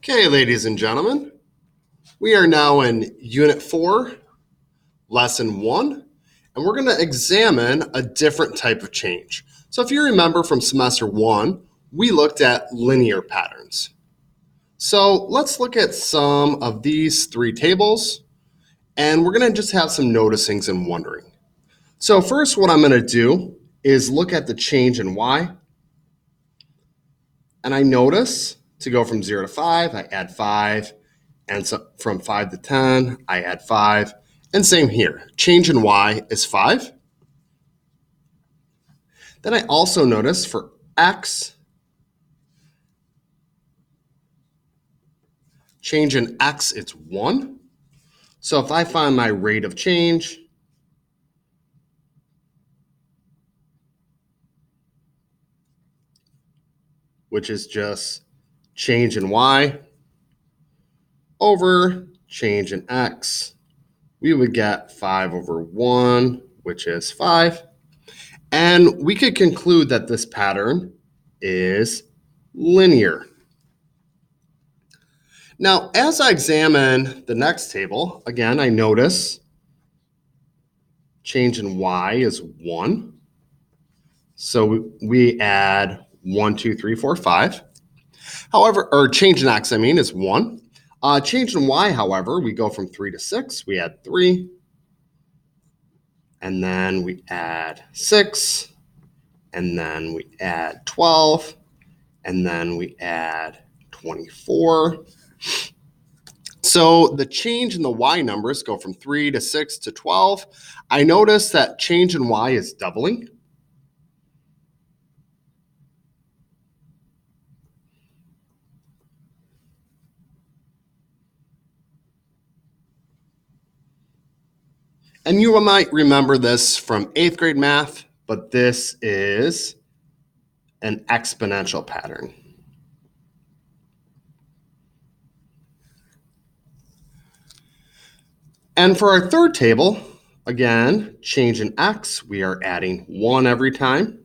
Okay, ladies and gentlemen, we are now in Unit 4, Lesson 1, and we're going to examine a different type of change. So if you remember from Semester 1, we looked at linear patterns. So let's look at some of these three tables, and we're going to just have some noticings and wondering. So first, what I'm going to do is look at the change in y, and I notice to go from 0 to 5, I add 5. And so from 5 to 10, I add 5. And same here. Change in y is 5. Then I also notice for x, change in x, it's 1. So if I find my rate of change, which is just change in y over change in x, we would get 5 over 1, which is 5. And we could conclude that this pattern is linear. Now, as I examine the next table, again, I notice change in y is 1. So we add 1, 2, 3, 4, 5. However, or change in x, is 1. Change in y, however, we go from 3 to 6. We add 3. And then we add 6. And then we add 12. And then we add 24. So the change in the y numbers go from 3 to 6 to 12. I notice that change in y is doubling. And you might remember this from 8th grade math, but this is an exponential pattern. And for our third table, again, change in x, we are adding 1 every time.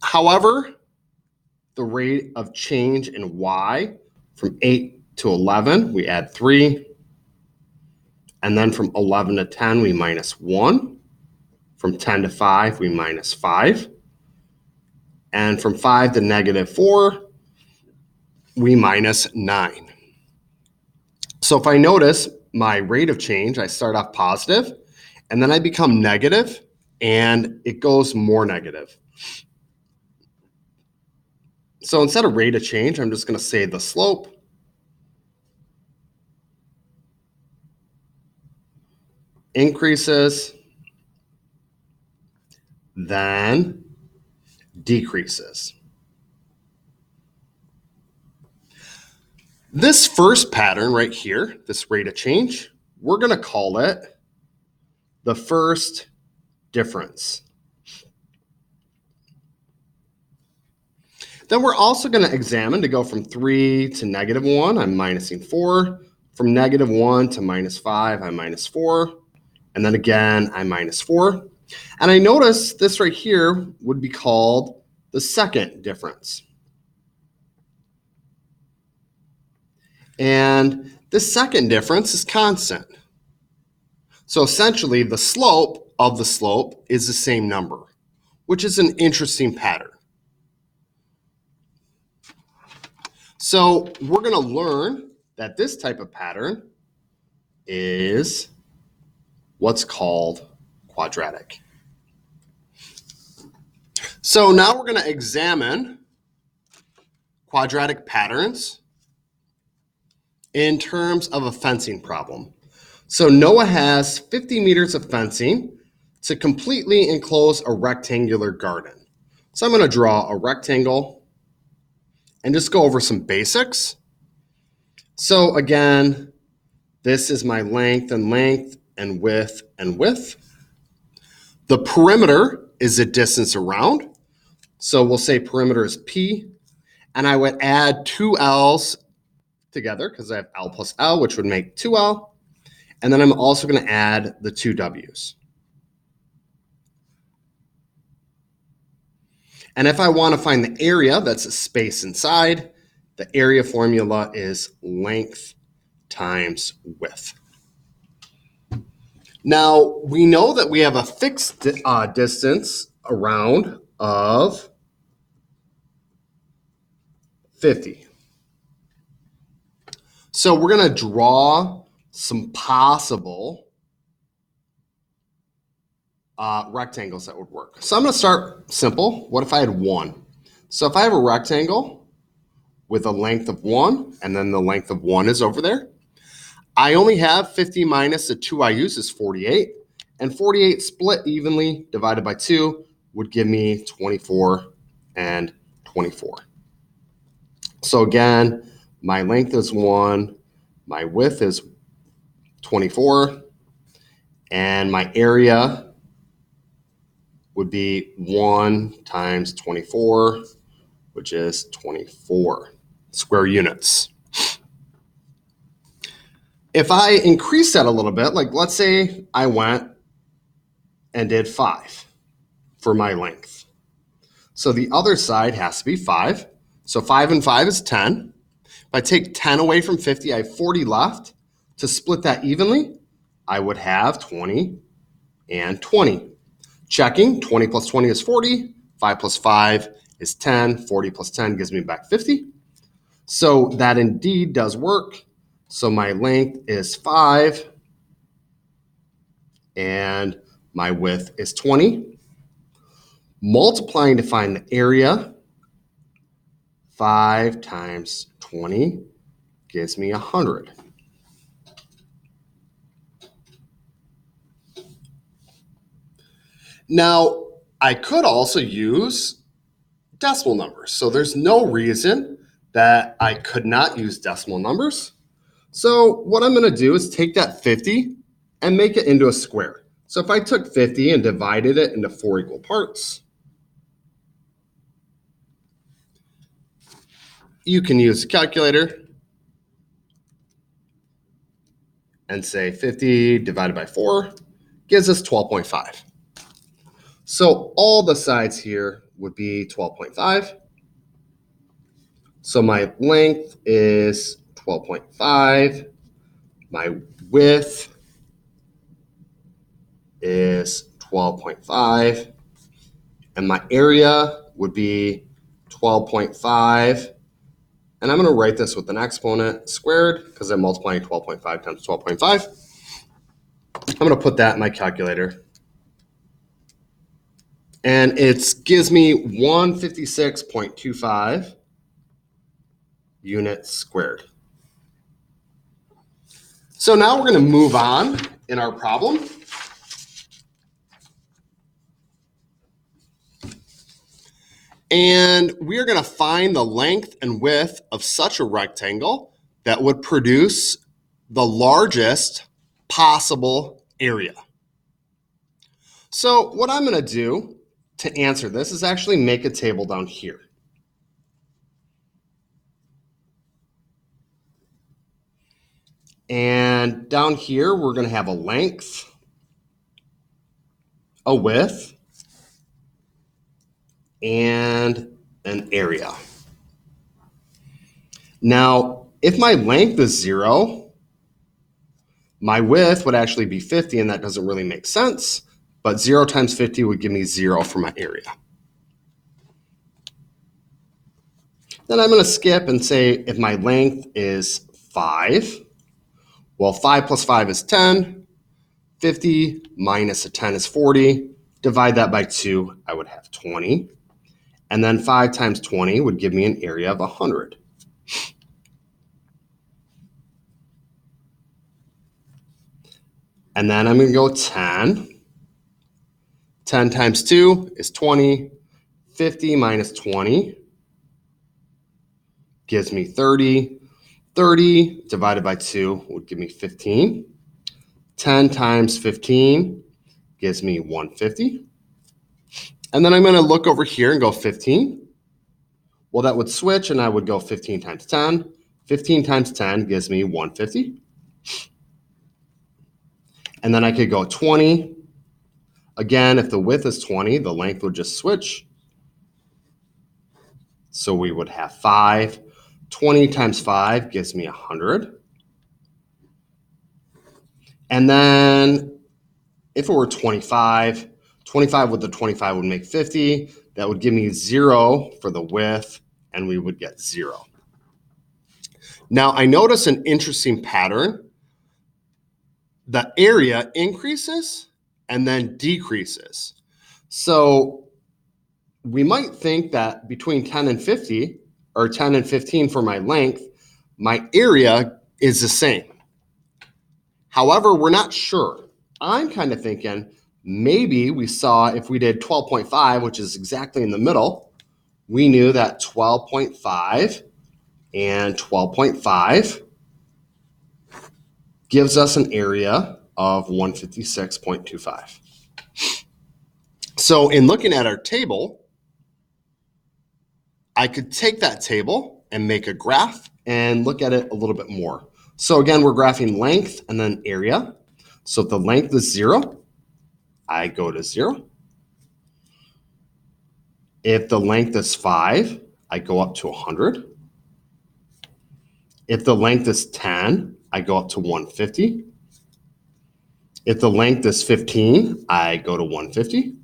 However, the rate of change in y from 8 to 11, we add 3. And then from 11 to 10, we minus 1. From 10 to 5, we minus 5. And from 5 to negative 4, we minus 9. So if I notice my rate of change, I start off positive, and then I become negative, and it goes more negative. So instead of rate of change, I'm just going to say the slope. Increases, then decreases. This first pattern right here, this rate of change, we're going to call it the first difference. Then we're also going to examine to go from 3 to negative 1, I'm minusing 4. From negative 1 to minus 5, I'm minus 4. And then again, I minus 4. And I notice this right here would be called the second difference. And the second difference is constant. So essentially, the slope of the slope is the same number, which is an interesting pattern. So we're going to learn that this type of pattern is what's called quadratic. So now we're going to examine quadratic patterns in terms of a fencing problem. So Noah has 50 meters of fencing to completely enclose a rectangular garden. So I'm going to draw a rectangle and just go over some basics. So again, this is my length and width and width. The perimeter is the distance around. So we'll say perimeter is P, and I would add 2 L's together because I have L plus L, which would make 2L. And then I'm also going to add the 2 W's. And if I want to find the area, that's a space inside, the area formula is length times width. Now, we know that we have a fixed distance around of 50. So we're going to draw some possible rectangles that would work. So I'm going to start simple. What if I had 1? So if I have a rectangle with a length of 1, and then the length of 1 is over there, I only have 50 minus the 2 I use is 48. And 48 split evenly divided by 2 would give me 24 and 24. So again, my length is 1, my width is 24, and my area would be 1 times 24, which is 24 square units. If I increase that a little bit, like let's say I went and did 5 for my length. So the other side has to be 5. So 5 and 5 is 10. If I take 10 away from 50, I have 40 left. To split that evenly, I would have 20 and 20. Checking, 20 plus 20 is 40. 5 plus 5 is 10. 40 plus 10 gives me back 50. So that indeed does work. So my length is 5 and my width is 20. Multiplying to find the area, 5 times 20 gives me 100. Now, I could also use decimal numbers. So there's no reason that I could not use decimal numbers. So what I'm going to do is take that 50 and make it into a square. So if I took 50 and divided it into 4 equal parts, you can use a calculator and say 50 divided by 4 gives us 12.5. So all the sides here would be 12.5. So my length is 12.5. My width is 12.5. And my area would be 12.5. And I'm going to write this with an exponent squared because I'm multiplying 12.5 times 12.5. I'm going to put that in my calculator. And it gives me 156.25 units squared. So now we're going to move on in our problem. And we are going to find the length and width of such a rectangle that would produce the largest possible area. So what I'm going to do to answer this is actually make a table down here. And down here, we're going to have a length, a width, and an area. Now, if my length is 0, my width would actually be 50, and that doesn't really make sense. But 0 times 50 would give me 0 for my area. Then I'm going to skip and say if my length is 5, well, 5 plus 5 is 10. 50 minus a 10 is 40. Divide that by 2, I would have 20. And then 5 times 20 would give me an area of 100. And then I'm going to go 10. 10 times 2 is 20. 50 minus 20 gives me 30. 30 divided by 2 would give me 15. 10 times 15 gives me 150. And then I'm going to look over here and go 15. Well, that would switch, and I would go 15 times 10. 15 times 10 gives me 150. And then I could go 20. Again, if the width is 20, the length would just switch. So we would have 5. 20 times 5 gives me 100. And then if it were 25, 25 with the 25 would make 50. That would give me 0 for the width, and we would get 0. Now I notice an interesting pattern. The area increases and then decreases. So we might think that between 10 and 50, or 10 and 15 for my length, my area is the same. However, we're not sure. I'm kind of thinking maybe we saw if we did 12.5, which is exactly in the middle, we knew that 12.5 and 12.5 gives us an area of 156.25. So in looking at our table, I could take that table and make a graph and look at it a little bit more. So again, we're graphing length and then area. So if the length is 0, I go to 0. If the length is 5, I go up to 100. If the length is 10, I go up to 150. If the length is 15, I go to 150.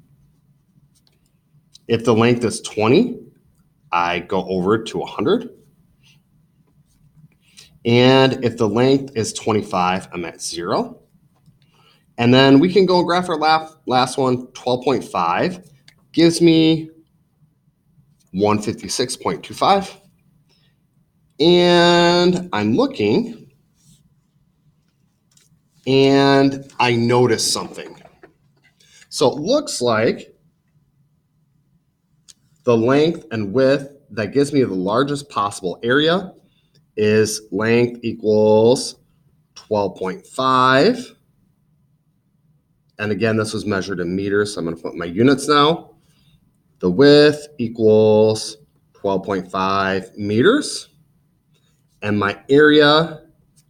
If the length is 20, I go over to 100. And if the length is 25, I'm at 0. And then we can go and graph our last one, 12.5, gives me 156.25. And I'm looking, and I notice something. So it looks like the length and width that gives me the largest possible area is length equals 12.5. And again, this was measured in meters, so I'm going to put my units now. The width equals 12.5 meters. And my area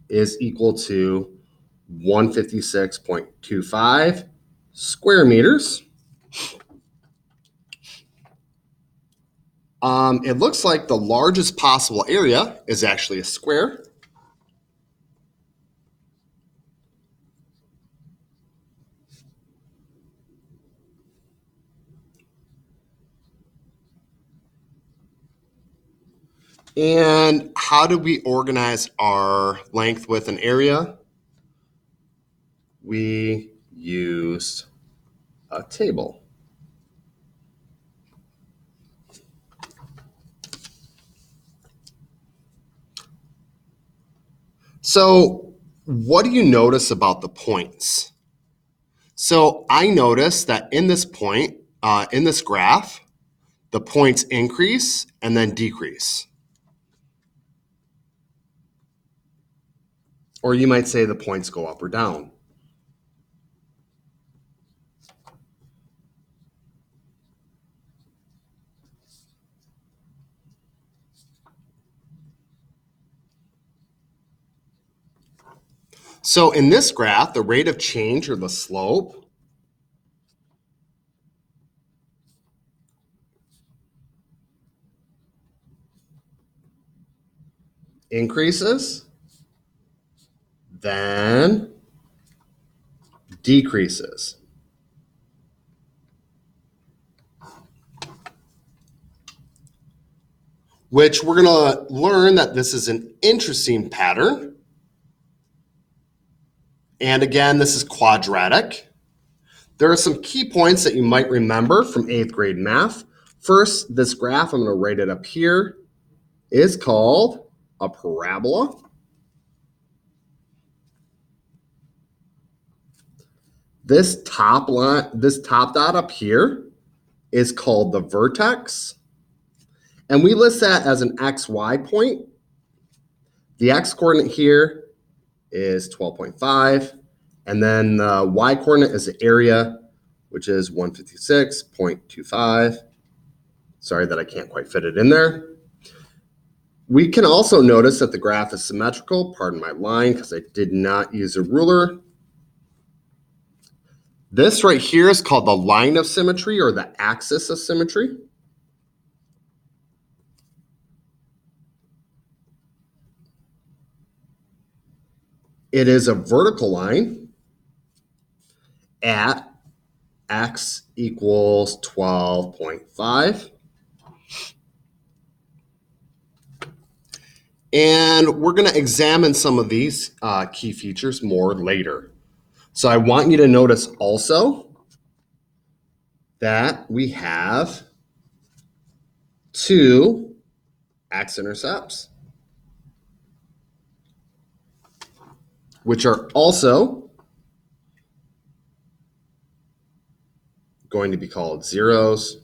is equal to 156.25 square meters. It looks like the largest possible area is actually a square. And how do we organize our length, width, and area? We used a table. So what do you notice about the points? So I noticed that in this point, in this graph, the points increase and then decrease. Or you might say the points go up or down. So in this graph, the rate of change, or the slope, increases, then decreases. Which we're going to learn that this is an interesting pattern. And again, this is quadratic. There are some key points that you might remember from 8th grade math. First, this graph, I'm going to write it up here, is called a parabola. This top line, this top dot up here is called the vertex. And we list that as an XY point. The X coordinate here is 12.5. And then the Y coordinate is the area, which is 156.25. Sorry that I can't quite fit it in there. We can also notice that the graph is symmetrical. Pardon my line because I did not use a ruler. This right here is called the line of symmetry, or the axis of symmetry. It is a vertical line at x equals 12.5. And we're going to examine some of these key features more later. So I want you to notice also that we have two x-intercepts, which are also going to be called zeros.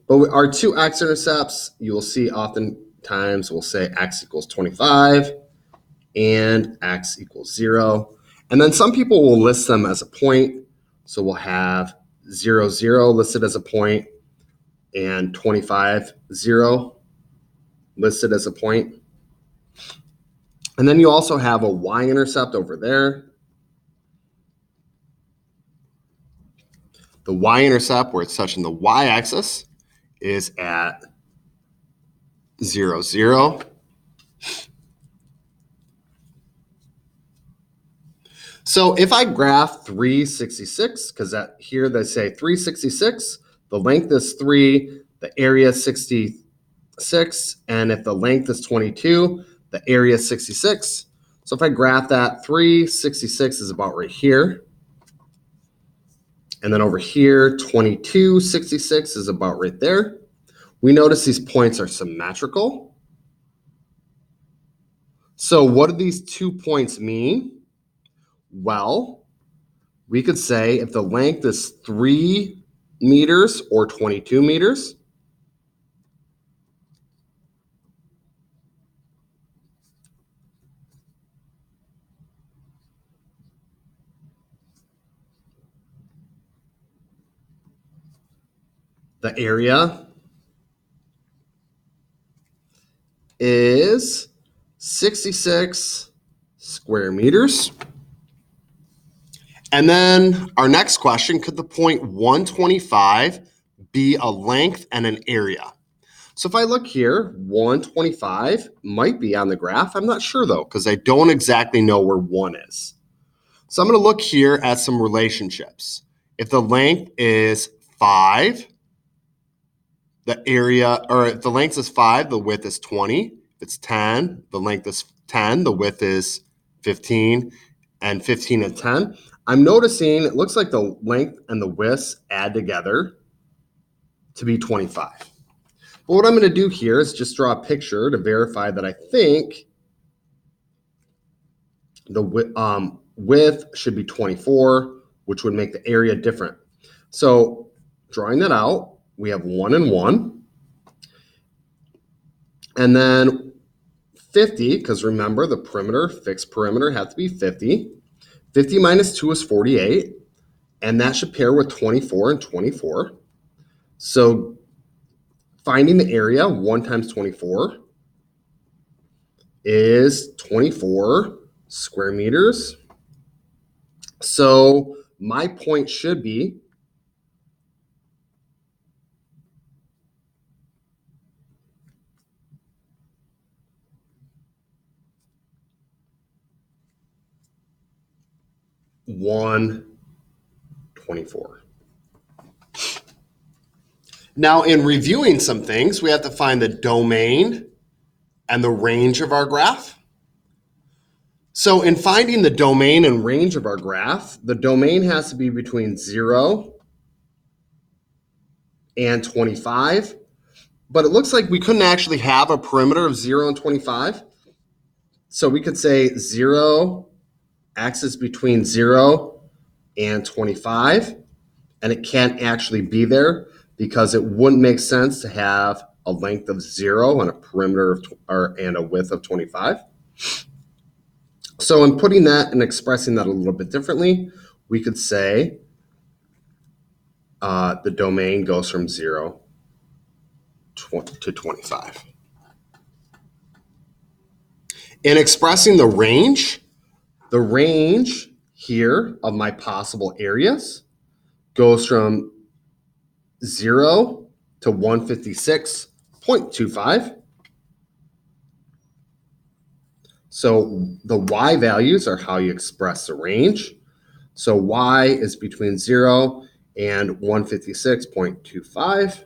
But our two x-intercepts, you will see oftentimes we'll say x equals 25 and x equals 0. And then some people will list them as a point. So we'll have 0, 0 listed as a point and 25, 0 listed as a point. And then you also have a y-intercept over there. The y-intercept, where it's touching the y-axis, is at 0, 0. So if I graph 366, because here they say 366, the length is 3, the area is 66, and if the length is 22, the area is 66. So if I graph that, 366 is about right here. And then over here, 2266 is about right there. We notice these points are symmetrical. So what do these 2 points mean? Well, we could say if the length is 3 meters or 22 meters, the area is 66 square meters. And then our next question, could the point 125 be a length and an area? So if I look here, 125 might be on the graph. I'm not sure though, because I don't exactly know where 1 is. So I'm going to look here at some relationships. If the length is 5, the area, or if the length is 5, the width is 20. If it's 10, the length is 10, the width is 15, and 15 and 10. I'm noticing it looks like the length and the widths add together to be 25. But what I'm going to do here is just draw a picture to verify that I think the width should be 24, which would make the area different. So drawing that out, we have 1 and 1. And then 50, because remember the perimeter, fixed perimeter has to be 50. 50 minus 2 is 48, and that should pair with 24 and 24. So finding the area, 1 times 24 is 24 square meters. So my point should be $124. Now, in reviewing some things, we have to find the domain and the range of our graph. So in finding the domain and range of our graph, the domain has to be between 0 and 25. But it looks like we couldn't actually have a perimeter of 0 and 25. So we could say 0, x is between 0 and 25. And it can't actually be there because it wouldn't make sense to have a length of 0 and a perimeter of and a width of 25. So in putting that and expressing that a little bit differently, we could say the domain goes from 0 to 25. In expressing the range here of my possible areas goes from 0 to 156.25. So the y values are how you express the range. So y is between 0 and 156.25.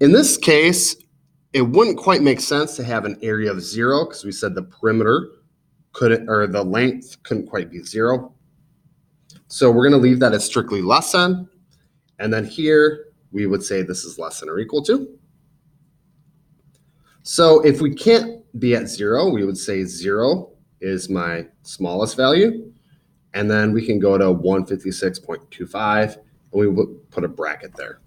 In this case, it wouldn't quite make sense to have an area of 0 because we said the perimeter couldn't, or the length couldn't quite be 0. So we're going to leave that as strictly less than. And then here we would say this is less than or equal to. So if we can't be at 0, we would say 0 is my smallest value. And then we can go to 156.25 and we would put a bracket there.